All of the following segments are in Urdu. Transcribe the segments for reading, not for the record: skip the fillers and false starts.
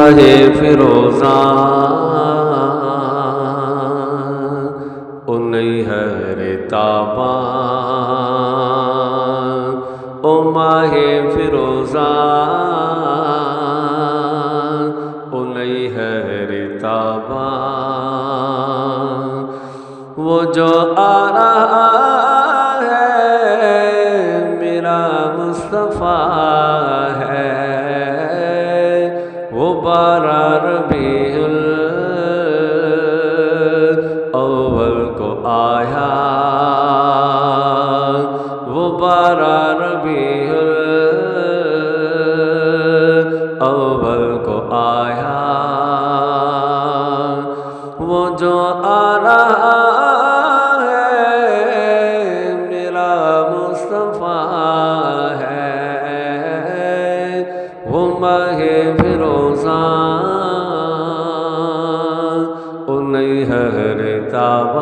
ماہ فروزاں او نہیں ہے تاباں، او ماہ فروزاں او نہیں ہے تاباں، وہ جو آ رہا ہے میرا مصطفیٰ ہے، وہ 12 ربیع الاول کو آیا، وہ 12 ربیع الاول کو آیا، وہ جو آ رہا ہے میرا مصطفیٰ ہے، وہ ماہ فروزاں او نہیں ہے تاباں۔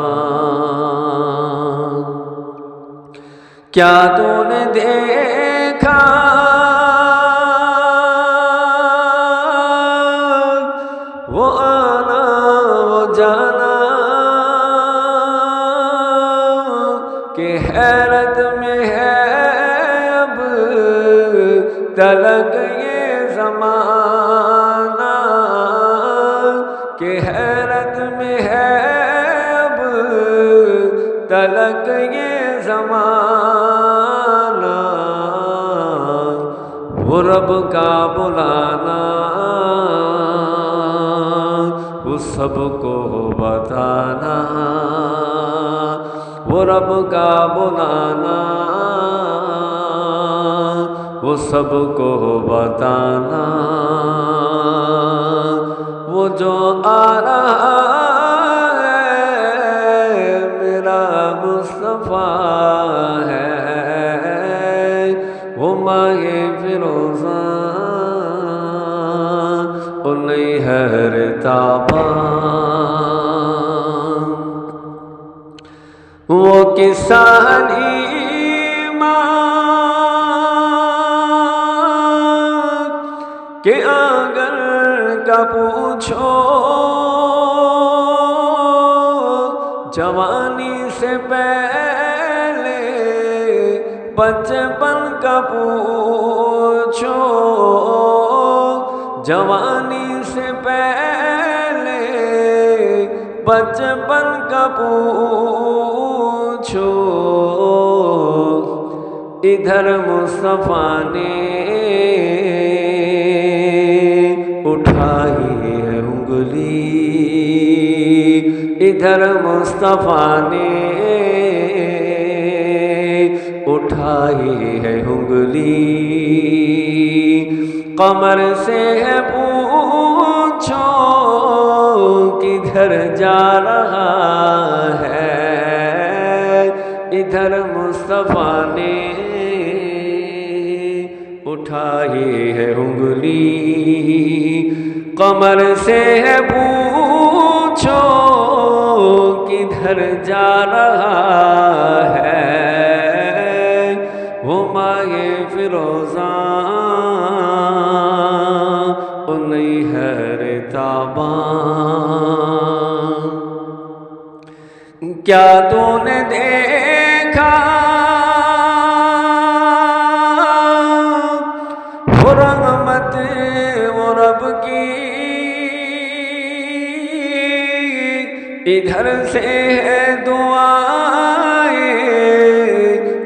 کیا تو نے دیکھا وہ آنا وہ جانا کہ حیرت میں ہے اب تلک یہ زمانہ، کہ حیرت میں ہے اب تلک یہ زمانہ، وہ رب کا بلانا وہ سب کو بتانا، وہ رب کا بلانا وہ سب کو بتانا، وہ جو آ رہا ہے میرا مصطفیٰ ہے، وہ ماہ فروزاں او نہیں ہے تاباں۔ وہ قصہ حلیمہ کہ آنگن کا پوچھو، جوانی سے پہلے بچپن کا پوچھو، جوانی سے پہلے بچپن کا پوچھو، ادھر مصطفیٰ نے اٹھائی ہے انگلی، ادھر مصطفیٰ نے اٹھائی ہے انگلی، قمر سے ہے پوچھو کدھر جا رہا ہے، ادھر مصطفیٰ نے اٹھائی ہے انگلی، قمر سے ہے پوچھو کدھر جا رہا ہے، وہ ماہ فروزاں او نہیں ہے تاباں۔ کیا تو نے دیکھا وہ رحمت وہ رب کی، ادھر سے ہے دعائیں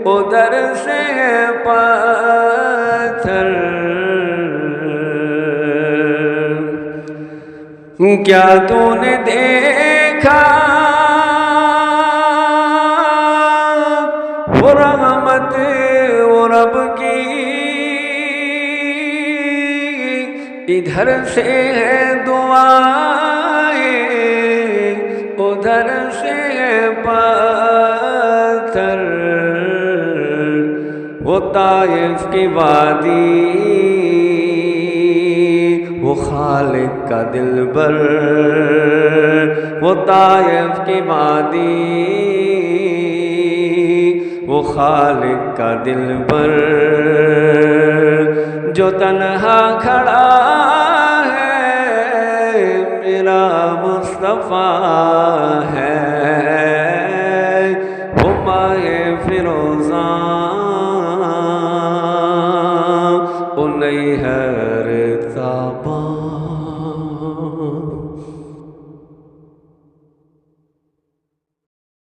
ادھر سے ہے پتھر، کیا تو نے دیکھا وہ رحمت وہ رب کی، ادھر سے ہے دعائیں ادھر سے ہے پتھر، وہ طائف کی وادی وہ خالق کا دلبر، وہ طائف کی وادی وہ خالق کا دلبر، جو تنہا کھڑا ہے ہے